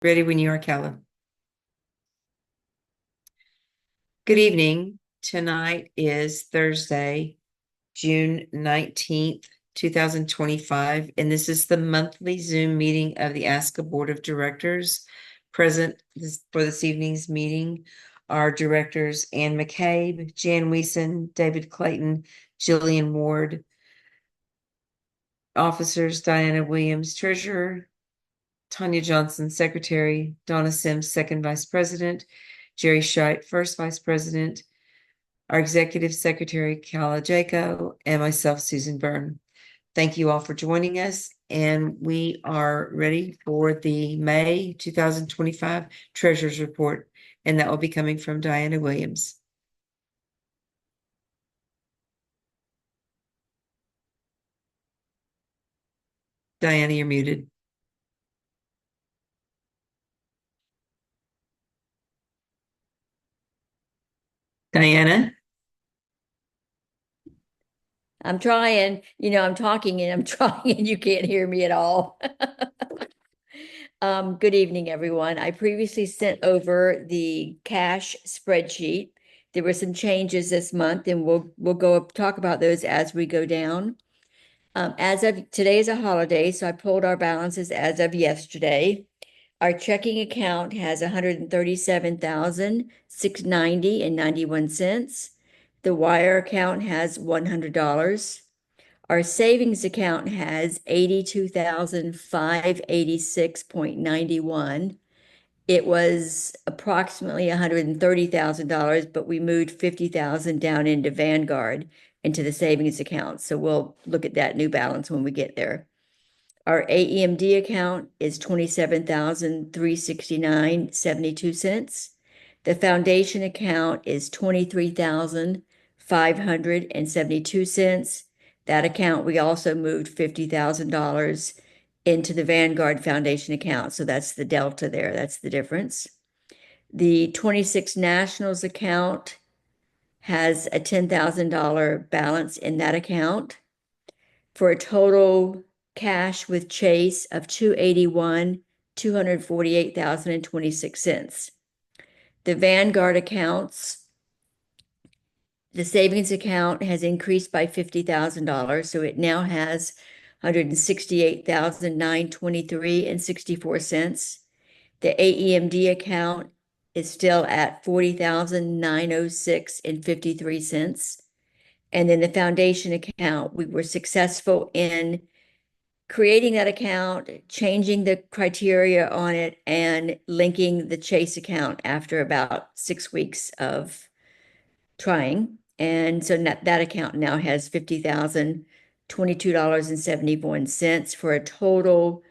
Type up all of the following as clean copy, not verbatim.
Ready when you are, Calla. Good evening. Tonight is Thursday, June 19th, 2025, and this is the monthly Zoom meeting of the ASCA Board of Directors. Present for this evening's meeting are directors Ann McCabe, Jan Weeson, David Clayton, Jillian Ward, officers Diana Williams, treasurer, Tanya Johnson, secretary, Donna Sims, second vice president, Jerry Scheit, first vice president, our executive secretary, Calla Jaco, and myself, Susan Byrne. Thank you all for joining us, and we are ready for the May 2025 Treasurer's Report, and that will be coming from Diana Williams. Diana, you're muted. Diana? I'm trying, I'm talking and I'm trying and you can't hear me at all. Good evening, everyone. I previously sent over the cash spreadsheet. There were some changes this month and we'll go talk about those as we go down. As of today is a holiday, so I pulled our balances as of yesterday. Our checking account has 137,690.91. The wire account has $100. Our savings account has 82,586.91. It was approximately $130,000, but we moved 50,000 down into Vanguard into the savings account. So we'll look at that new balance when we get there. Our AEMD account is 27,369.72. The foundation account is 23,572. That account, we also moved $50,000 into the Vanguard Foundation account. So that's the delta there. That's the difference. The 26 Nationals account has a $10,000 balance in that account for a total cash with Chase of $281,248.26. The Vanguard accounts, the savings account has increased by $50,000, so it now has $168,923.64. The AEMD account is still at $40,906.53. And then the foundation account, we were successful in creating that account, changing the criteria on it, and linking the Chase account after about 6 weeks of trying. And so that account now has $50,022.71 for a total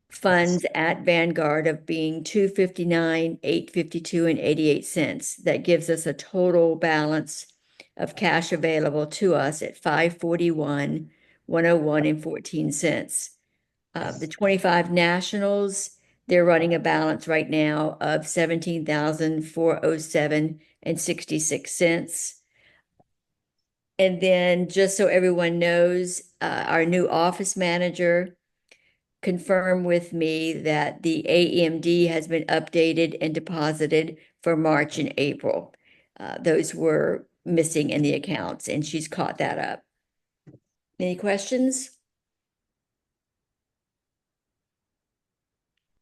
funds at Vanguard of being $259,852.88. That gives us a total balance of cash available to us at $541,101.14. The 25 Nationals, they're running a balance right now of $17,407.66. And then just so everyone knows, our new office manager confirmed with me that the AEMD has been updated and deposited for March and April. Those were missing in the accounts, and she's caught that up. Any questions?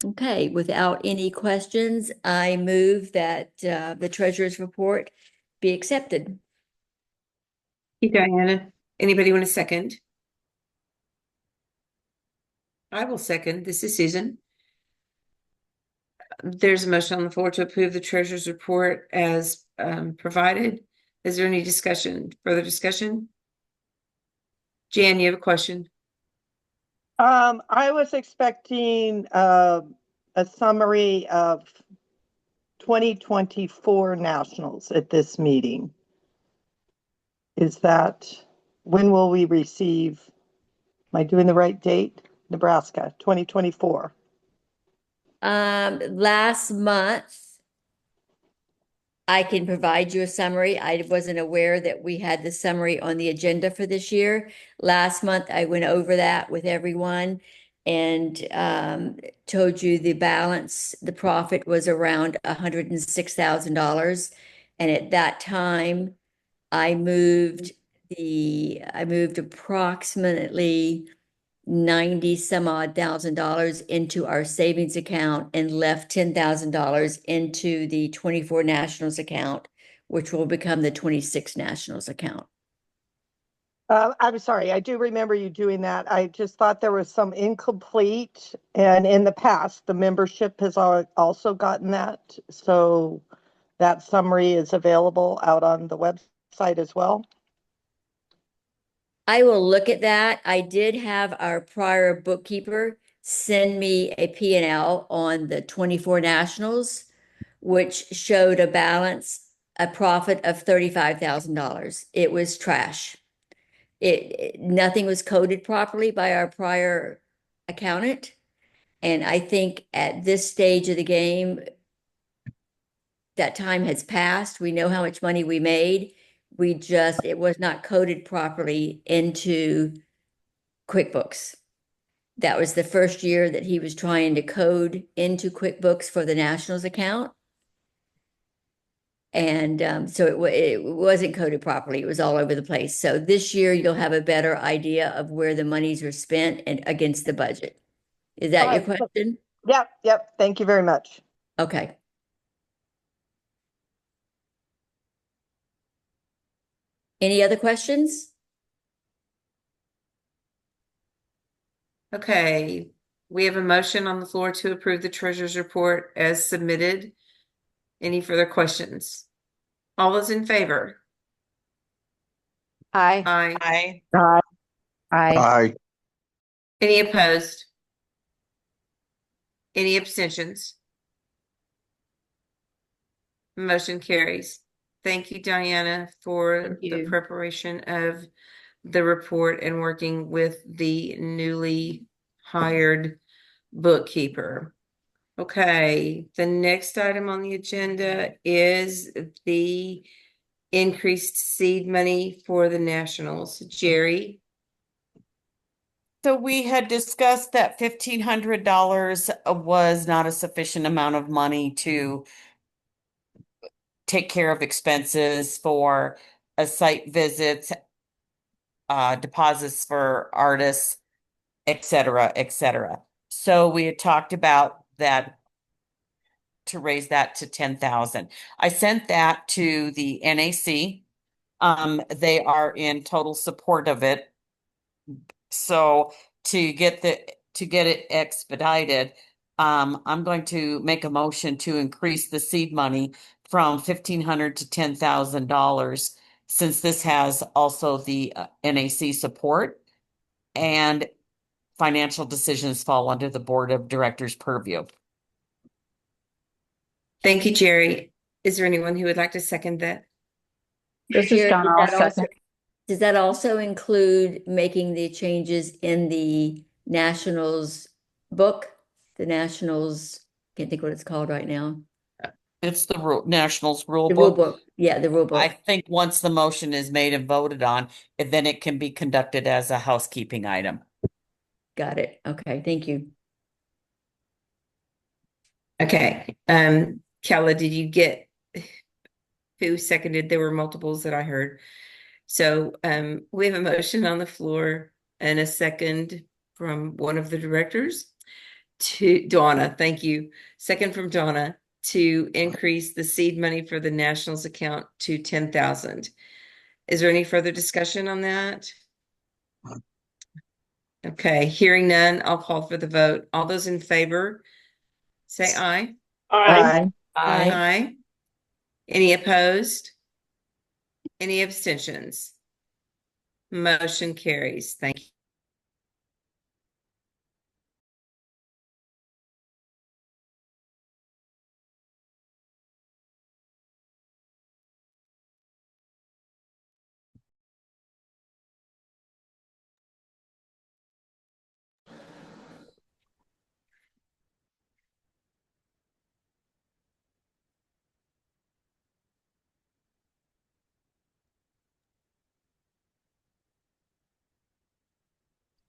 Okay, without any questions, I move that the treasurer's report be accepted. Thank you, Diana. Anybody want a second? I will second. This is Susan. There's a motion on the floor to approve the treasurer's report as provided. Is there any discussion, further discussion? Jan, you have a question? I was expecting a summary of 2024 nationals at this meeting. When will we receive, am I doing the right date? Nebraska, 2024. Last month, I can provide you a summary. I wasn't aware that we had the summary on the agenda for this year. Last month, I went over that with everyone, and told you the balance, the profit was around $106,000. And at that time, I moved approximately 90 some odd $1,000 into our savings account and left $10,000 into the 24 Nationals account, which will become the 26 Nationals account. I'm sorry, I do remember you doing that. I just thought there was some incomplete, and in the past, the membership has also gotten that. So that summary is available out on the website as well. I will look at that. I did have our prior bookkeeper send me a P&L on the 24 Nationals, which showed a balance, a profit of $35,000. It was trash. Nothing was coded properly by our prior accountant. And I think at this stage of the game, that time has passed. We know how much money we made. It was not coded properly into QuickBooks. That was the first year that he was trying to code into QuickBooks for the Nationals account. And so it wasn't coded properly. It was all over the place. So this year you'll have a better idea of where the monies are spent and against the budget. Is that your question? Yep. Thank you very much. Okay. Any other questions? Okay, we have a motion on the floor to approve the treasurer's report as submitted. Any further questions? All those in favor? Aye. Aye. Aye. Aye. Any opposed? Any abstentions? Motion carries. Thank you, Diana, for Thank the you. preparation of the report and working with the newly hired bookkeeper. Okay, the next item on the agenda is the increased seed money for the Nationals. Jerry? So we had discussed that $1,500 was not a sufficient amount of money to take care of expenses for a site visits, deposits for artists, et cetera, et cetera. So we had talked about that to raise that to 10,000. I sent that to the NAC. They are in total support of it. So to get it expedited, I'm going to make a motion to increase the seed money from $1,500 to $10,000, since this has also the NAC support, and financial decisions fall under the Board of Directors' purview. Thank you, Jerry. Is there anyone who would like to second that? This is Sharon, Donna. I'll second. Does that also include making the changes in the Nationals book? The Nationals, can't think what it's called right now. It's the Nationals rule The rule book. book. Yeah, the rule book. I think once the motion is made and voted on, then it can be conducted as a housekeeping item. Got it. Okay, thank you. Okay, Kella, did you get who seconded? There were multiples that I heard. So, we have a motion on the floor and a second from one of the directors to Donna. Thank you. Second from Donna to increase the seed money for the Nationals account to 10,000. Is there any further discussion on that? Okay, hearing none, I'll call for the vote. All those in favor, say aye. Aye. Aye. Any opposed? Any abstentions? Motion carries. Thank you.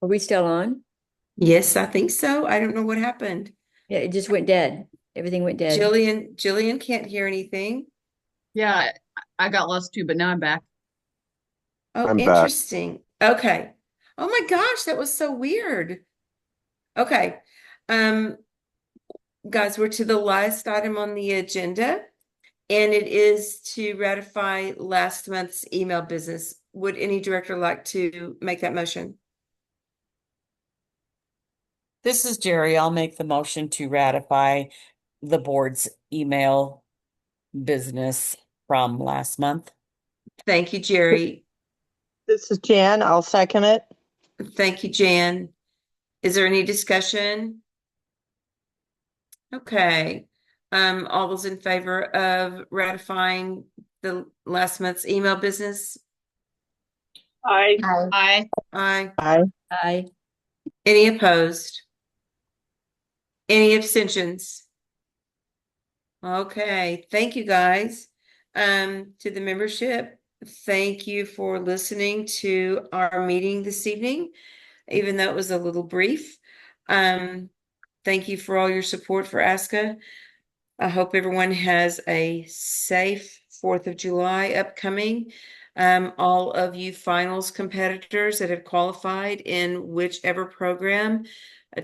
Are we still on? Yes, I think so. I don't know what happened. Yeah, it just went dead. Everything went dead. Jillian can't hear anything. Yeah, I got lost too, but now I'm back. Oh, I'm back. interesting. Okay. Oh my gosh, that was so weird. Okay. Um, guys, we're to the last item on the agenda, and it is to ratify last month's email business. Would any director like to make that motion? This is Jerry. I'll make the motion to ratify the board's email business from last month. Thank you, Jerry. This is Jan. I'll second it. Thank you, Jan. Is there any discussion? Okay. All those in favor of ratifying the last month's email business? Aye. I Aye. Aye. Aye. Any opposed? Any abstentions? Okay, thank you guys. To the membership, thank you for listening to our meeting this evening, even though it was a little brief. Thank you for all your support for ASCA. I hope everyone has a safe 4th of July upcoming. All of you finals competitors that have qualified in whichever program,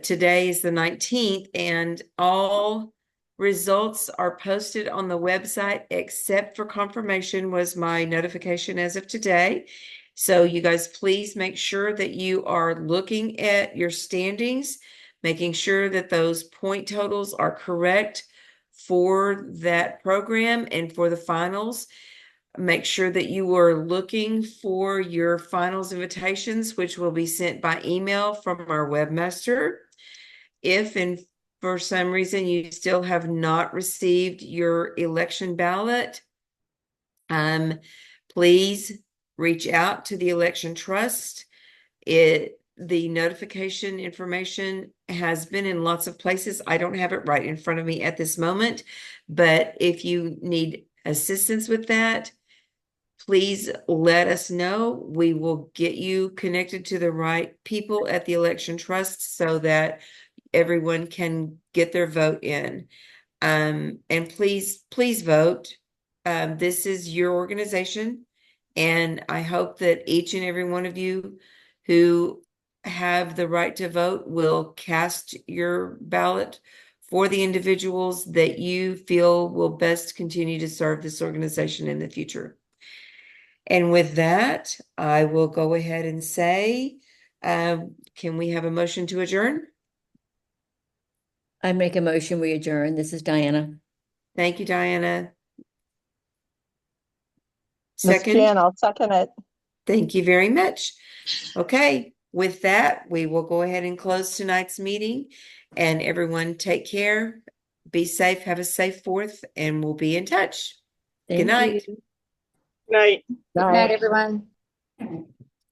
today is the 19th, and all results are posted on the website except for confirmation was my notification as of today. So you guys, please make sure that you are looking at your standings, making sure that those point totals are correct for that program and for the finals. Make sure that you are looking for your finals invitations, which will be sent by email from our webmaster. If and for some reason you still have not received your election ballot, please reach out to the election trust. The notification information has been in lots of places. I don't have it right in front of me at this moment, but if you need assistance with that, please let us know. We will get you connected to the right people at the election trust so that everyone can get their vote in. And please vote. This is your organization, and I hope that each and every one of you who have the right to vote will cast your ballot for the individuals that you feel will best continue to serve this organization in the future. And with that, I will go ahead and say, can we have a motion to adjourn? I make a motion, we adjourn. This is Diana. Thank you, Diana. Miss Second? Jan, I'll second it. Thank you very much. Okay, with that, we will go ahead and close tonight's meeting. And everyone take care, be safe, have a safe 4th, and we'll be in touch. Thank Good night. you. Night. Good night, everyone.